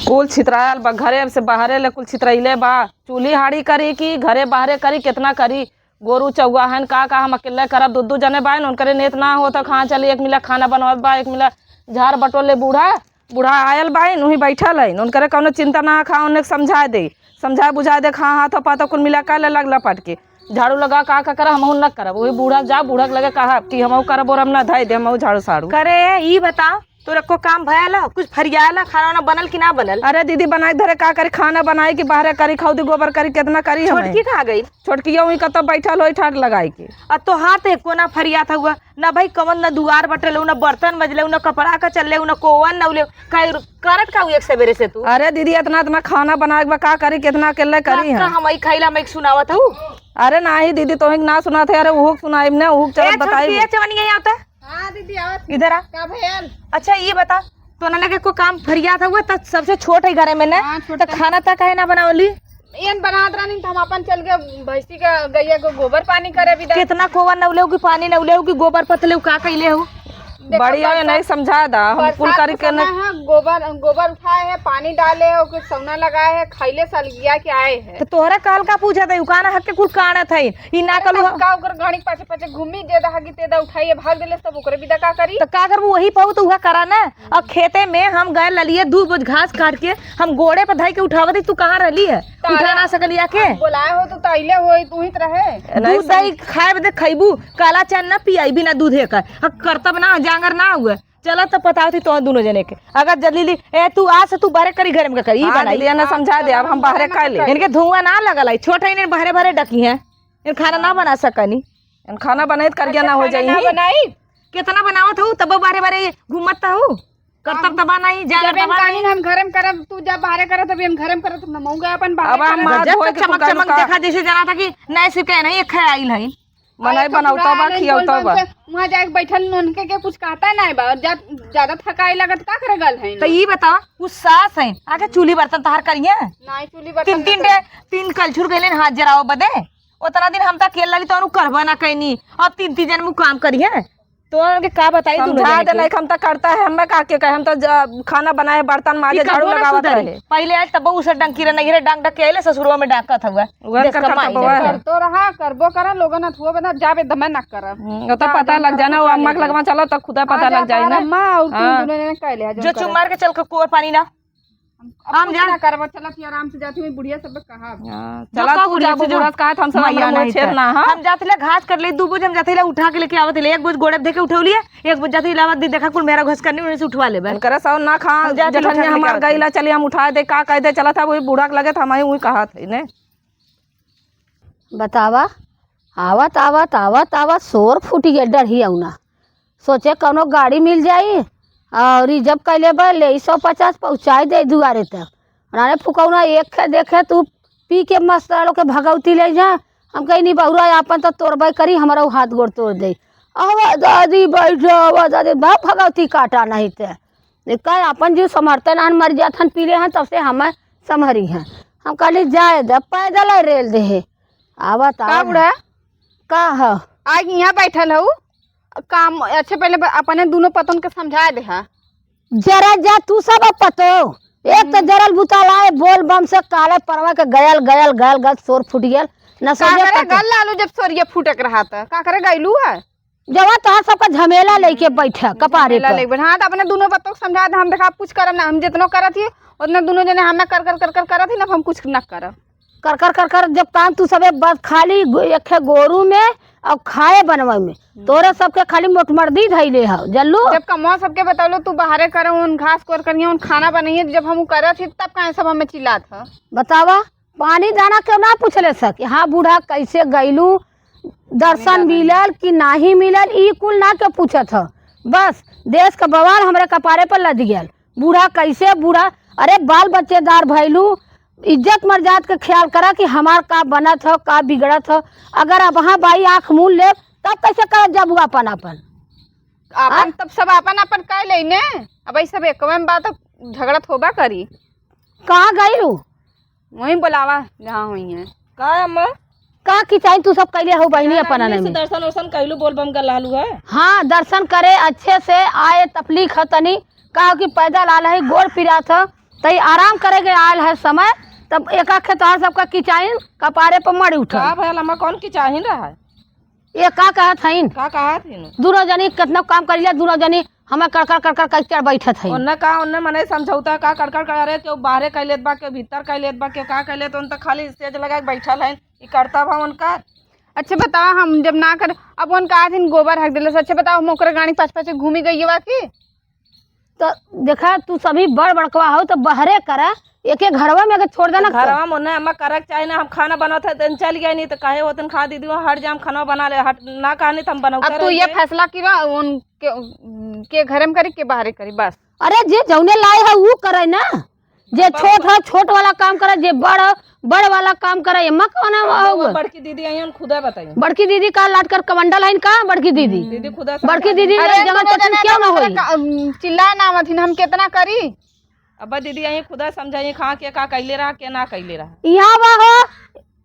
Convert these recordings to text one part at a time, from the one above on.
कुल छितरायल बा घरे से बाहरे ले कुल छितरैले बा। चूल्ही हाड़ी करी कि घरे बाहरे करी कितना करी। गोरू चौवा हन का हम अकेले करब। दू जने बा उनकरे नेत ना हो तो कहाँ चली। एक मिला खाना बनवत बा, एक मिला झाड़ बटोले। बूढ़ा आयल बा वहीं बैठल है। उनकरे कौनो चिंता ना खा उन्हें समझा दे, समझा बुझा दे। खा हाथ पाता कुल मिला कर लग लपट के झाड़ू लगा का कर हम न करब। वही बूढ़ा जा बूढ़ा लगे कहा कि हम करब और हम ना धय दे हम झाड़ू साड़ू करे। ई बताओ तोरा को काम भयल कुछ फरियाला खाना वाना बनल कि ना बनल? अरे दीदी बनाई धरे का करी। खाना बनाई कि बाहर करी, खौदी गोबर करी, कितना करी। छोटकी कहाँ गई? छोटकी वही कत बैठल हो ठाट लगाई के। अब तो हाथ एको ना फरियात हुआ ना भाई। कमन न दुआर बटले न बर्तन मजले न कपड़ा का चलले न कोवन न उले करत का एक सवेरे से तू। अरे दीदी इतना खाना बनाए का करी कितना अकेले करी है। हम आई खैला मैं सुनावत हूँ। अरे नहीं दीदी तो ना सुना थे। अरे वो सुनाई ना वो चल बताई। हाँ दीदी इधर आ। क्या भैया? अच्छा ये बता तो ना लगे को काम फरियात हुआ तो सबसे छोट है घरे में ना। तो खाना तक है ना बनावली एन बनात रही तो हम अपन चल के भैंसी का गैया को गोबर पानी करे भी। कितना कोवा नवले की पानी नवले की गोबर पतले का कैले हो। बढ़िया नहीं समझा दा हम कुल करी के ना। गोबर उठाए है, पानी डाले है, कुछ सौना लगाए है, खैले सलगिया के आए है। तो तोहरा काल का पूछा था उकाना हक के कुल काना था ई ना कलू का ओकर घणी पाछे पाछे घूमी देदा हगी तेदा उठाइए भाग देले सब ओकरे विदा का करी। तो का कर वो वही पाऊ तो उहा करा ना। और खेते में हम गए ललिए 2 बोझ घास काट के हम गोड़े पे धई के उठावत। तू कहां रहली है? उठा ना सकलिया के बोलाए हो तो तैले होई तू ही रहे। दूध दही खाए बदे खइबू काला चाय ना पियाई बिना दूधे का करतब ना जांगर ना हुए। चला तो पता थी तो दोनों जने के अगर जल्दी ए तू आ से तू बाहर करी घर में करी बनाई ना समझा दे। अब हम बाहर का ले इनके धुआं ना लगल है। छोटा इन्हें बाहरे बाहरे डकी है। इन खाना ना बना सकनी। खाना बनाई करिया ना हो जाई। बनाई कितना बनावत हूँ तब बाहरे बाहरे घूमत हूँ करतब तबा नहीं जागर तबा नहीं। हम घर में करब तू जब बाहर करत तब हम घर में करत न मौगा अपन बाहर। अब हम चमक चमक देखा जैसे जना था कि नहीं सिके नहीं खे आइल है। मनाई बनावता बा खियावता बा। वहां जाके बैठल उनके के कुछ कहता नहीं बा। ज्यादा थकाई लगत का करे गल है। तो ये बताओ उस सास है आगे चूल्ही बर्तन तहार करिए नहीं चूल्ही बर्तन तीन कलछुर गइले हाथ जराओ बदे। उतना दिन हम तक खेल लगी तो करबा ना कहनी। अब 3 जन मुँह काम करिए तो उनके का बताई तू समझा दे। नहीं हम तो करता है हमें का के कहे हम तो खाना बनाए बर्तन माजे झाड़ू लगावत रहे। पहले आज तब उस डंकी रे नहीं रे डांग डक के आइले ससुरवा में डाकत हुआ कर तो रहा करबो करा लोगन अथवा बना जाबे दमे ना करब। तो पता लग जाना वो अम्मा के लगवा चलो तो खुदा पता लग जाए ना। अम्मा और तू दोनों ने कहले जो चुम मार के चल के कुआं पानी ना हम जाना करब। चला कि आराम से जाती हुई बुढ़िया सब कहा चला तू जा बुढ़ा का हम सब ना छेड़ ना। हम जाते घास कर ले 2 बोझ हम जाते उठा के लेके आवत ले। 1 बोझ गोड़े देके उठौलिए 1 बोझ जाते लावत दी देखा कुल मेरा घस करनी उन्हें से उठवा ले बन करे सब ना खा जठनिया हमार गईला चली हम उठा दे का कह दे। चला था वही बूढ़ा के लगे था हमारी वही कहा थे ने। बतावा आवत आवत आवत आवत शोर फूटी गया। डर ही आऊना सोचे कौनो गाड़ी मिल जाई और जब कैले ले 150 पहुँचाई दे दुआरे तक। राने फुकौना एक देखे तू पी के मस्त के भगवती ले जा। हम कहीं नहीं बहुरा अपन तो तोड़बे करी हमारा हाथ गोड़ तोड़ दे। आवा दादी बैठो आवा दादी भगवती काटा नहीं थे कह अपन जो समर्थन आन मर जाथन पीले हैं तब से हमें समहरी हैं। हम कहली जाए दे पैदल रेल दे आवत बुढ़ा का है आज यहाँ बैठल हूँ काम। अच्छा पहले अपने दोनों पतन के समझा दे। जरा जा तू सब पतो एक तो जरल बुताला बोल बम से काले परवा के गयल गयल गयल गल शोर फूट गया न गल लालू जब सोरिया फूटक रहा था का करे गैलू है जवा तोहर सबका झमेला लेके बैठा कपारे पे। हाँ तो अपने दोनों बतों को समझा दे। हम देखा कुछ करब ना। हम जितना करत ही उतना दोनों जने हमें कर कर कर कर करत ही ना हम कुछ न करब। कर कर कर कर जब काम तू सबे बस खाली एक गोरू में और खाए बनवे में तोरे सबके खाली मोटमर्दी धैले है जल्लू। जब कमवा सबके बतौलो तू बाहरे करे उन घास कोर करिए उन खाना बनाइए जब हम करत थी तब कहे सब हमें चिल्ला था। बतावा पानी दाना क्यों ना पूछले सक। हाँ बूढ़ा कैसे गईलू दर्शन मिलल कि नहीं मिलल ई कुल ना के पूछत ह। बस देश का बवाल हमारे कपारे पर लद गया। बूढ़ा कैसे बूढ़ा अरे बाल बच्चेदार भैलू इज्जत मर्याद का ख्याल करा कि हमार का बनत हो का बिगड़त हो। अगर अब वहाँ बाई आँख मूल ले तब कैसे कर जब अपन अपन तब सब अपन अपन कह लेने। अब सब एक बात झगड़त होबा करी। कहाँ गई रू वही बुलावा जहाँ हुई है का अम्मा का की चाहिए तू सब कैले हो बहनी अपन में दर्शन वर्शन कैलू बोल बम गलालू है। हाँ दर्शन करे अच्छे से आए तकलीफ है तनी कहा कि पैदल आल है गोड़ पिरा था तई आराम करे के आयल है समय, तब एका खेतवार सबका किचाइन कपारे पर मड़ी उठा। का भैया लम्बा कौन की चाही रहा है? ये का कहत हईन, का कहा थी? दोनों जनी कितना काम कर लिया, दोनों जनी हमें कड़कड़ कचर बैठत है। उन्ने कहा उन्ने मने समझौता का कड़कड़ करे के बाहरे कह लेत बा के भीतर कह लेत बा के का कह लेत, उन त खाली स्टेज लगा के बैठल है। ई करता बा उनका। अच्छा बताओ, हम जब ना कर अब उनका दिन गोबर हक दिले। अच्छा बताओ, हम ओकरे गाड़ी पास पास घूमी गई बा की? तो देखा तू सभी बड़ बड़कवा हो तो बहरे करा, एक एक घरवा में अगर छोड़ देना घरवा में उन्ने हमें करक चाहिए ना। हम खाना बनाते दिन चल गए नहीं तो काहे होतन खा दीदी हट जाम खाना बना ले हट ना कहनी तो हम बनाते। अब तू ये फैसला की बा उनके के घर में करी के बाहर करी बस? अरे जे जौने लाए है वो करे ना, जे छोट है छोट वाला काम करे, जे बड़ वाला काम करे। एमा कौन है? बड़की दीदी आई खुदा बताइए। बड़की दीदी का लाट कर कमंडल है का? बड़की दीदी दीदी खुदा बड़की दीदी क्यों ना होई? चिल्ला ना मत हम कितना करी। अब दीदी आई खुदा समझाइए खा के का कैले रहा के ना कैले रहा। यहाँ बा हो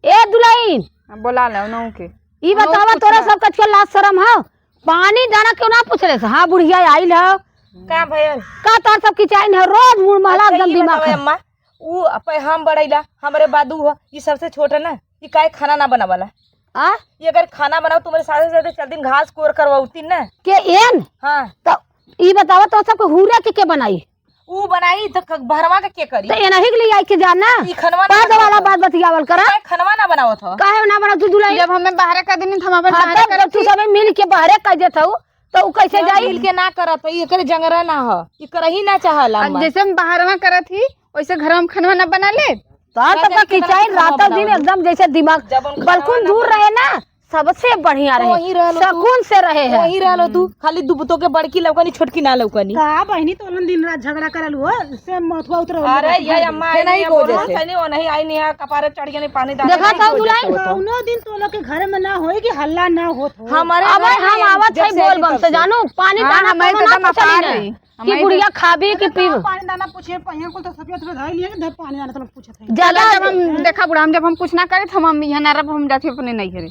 ए दुल्हन, बोला ले नौ के ई बतावा तोरा सब कछ के लाज शरम है? पानी दाना क्यों ना पूछ रहे? हाँ बुढ़िया आइल है का भैया का तार सब किचाइन है रोज मुड़ महला एकदम दिमाग है। अम्मा ऊ अपे हम बढ़ैला हमरे बादू हो, ये सबसे छोट है ना, ये काहे खाना ना बनावाला? आ ये अगर खाना बनाओ तुम्हारे साथ साथ चल दिन घास कोर करवाउती ना। के एन हाँ तो ई बतावा तो सबको हुरे के बनाई? ऊ बनाई तो भरवा के करी? तो एनही के लिए आई के जाना ई खनवा बाद वाला बात बतियावल करा। काहे खनवा ना बनावत हो? काहे ना बना तू दुल्हन? जब हमें बाहर कर देनी हम अपन हाँ, बाहर तब करत तू सब मिल के बाहरे कर देत हूँ तो ऊ कैसे जाई? मिल के ना करत ये करे जंगरा ना हो, ये करही ना चाहला। जैसे हम बाहर में करत थी वैसे घर में खाना ना बना ले। तार सबका किचाइन रात दिन एकदम जैसे दिमाग बलकुन दूर रहे ना, सबसे बढ़िया वहीं रहे, रहलो तू। सकून से रहे है। वही रहलो तू, खाली दुबतो के बड़की लौकनी छोटकी ना लौकनी। का बहनी तो दिन रात झगड़ा करल हो से मथुआ उतर। अरे ये अम्मा आई नहीं नहीं हो बोलो जैसे। सही वो नहीं आई नहीं है कपारे चढ़ गए नहीं पानी डाल देखा था दुल्हन कौनो दिन तो लोग के घर में ना होई कि हल्ला ना होत हो। हमारे अब हम आवत है बोल बम से जानू पानी हाँ, दाना हमारे कोनो तो ना एकदम पूछली अपार ना रही। कि बुढ़िया खाबी कि पीब पानी दाना पूछे पहिया को तो सफेद सफेद है नहीं है पानी दाना तो लोग पूछत है। ज्यादा जब हम देखा बुढ़ा हम जब हम कुछ ना करे तो हम यहाँ ना रब हम जाते अपने नहीं करे।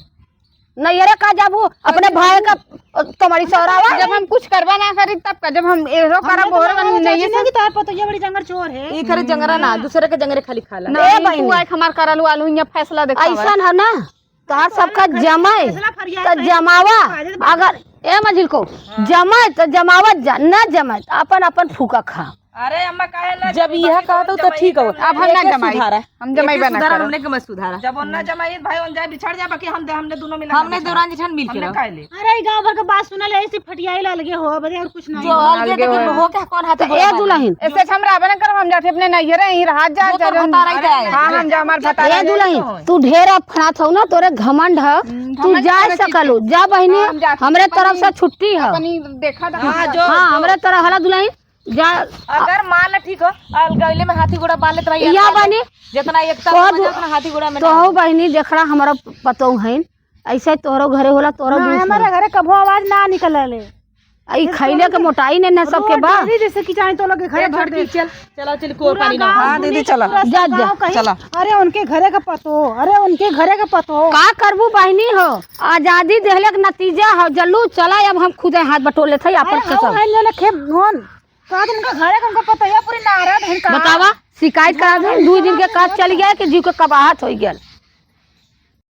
नहीं अरे का जाबू अपने भाई का तुम्हारी सौरावा जब हम कुछ करवा ना करी तब का जब हम एरो करा बोर नहीं नहीं कि तार पतो ये बड़ी जंगल चोर है। ये करे जंगरा ना, दूसरे के जंगरे खाली खाला। नहीं तू आए हमार करलू आलू यहाँ फैसला देखा ऐसा है ना तार सबका जमाए तो जमावा, अगर ए मजिल को जमाए तो जमावा न जमाए तो अपन अपन फूका खा। अरे अम्मा काहे ना जब यह कहा तो ठीक हो। अब हम ना जमाई हम जमाई बना सुधारा कर हमने के मत सुधारा। जब उन्ना जमाई भाई उन जाए बिछड़ जाए बाकी हमने दोनों मिला हमने दौरान जिठन मिल के हमने काहे ले अरे गांव भर के बात सुनल ऐसी फटियाई लगे हो बदे और कुछ नहीं। जो अलगे देखे हो क्या कौन हाथ तो ए दुल्हन ऐसे हम राबे ना कर हम जाते अपने नहीं रहे ही रात जा वो तो बता रही है। हां हम जा हमार बता ए दुल्हन तू ढेर अपनात हो ना, तोरे घमंड है तू जा सकलू जा बहनी, हमरे तरफ से छुट्टी है। अपनी देखा था हाँ हमरे तरह हला दुल्हन जा। अगर मान ला ठीक हो अलगैले में हाथी घोड़ा बांध लेत रही या बहनी जितना एकता तो में उतना हाथी घोड़ा में तो बहनी देखड़ा हमारा पतो है ऐसे तोहरो घरे होला तोहरो हमारे घरे कभो आवाज ना निकलले। आई खैले के मोटाई ने न सबके बा जैसे कि चाहे तो लोग के घरे भर दे। चलो चल कोर पानी ना। हां दीदी चला जा जा चला। अरे उनके घरे का पतो, अरे उनके घरे का पतो का करबू बहनी हो, आजादी देहले के नतीजा हो। जल्लू चला अब हम खुदे हाथ बटोर लेते अपन के सब। ले खे भोन का उनका घरे का उनका पतो या पूरी नाराज है का। बतावा शिकायत करा दे 2 दिन के काज चल गया कि जीव के कबाहत हो गया।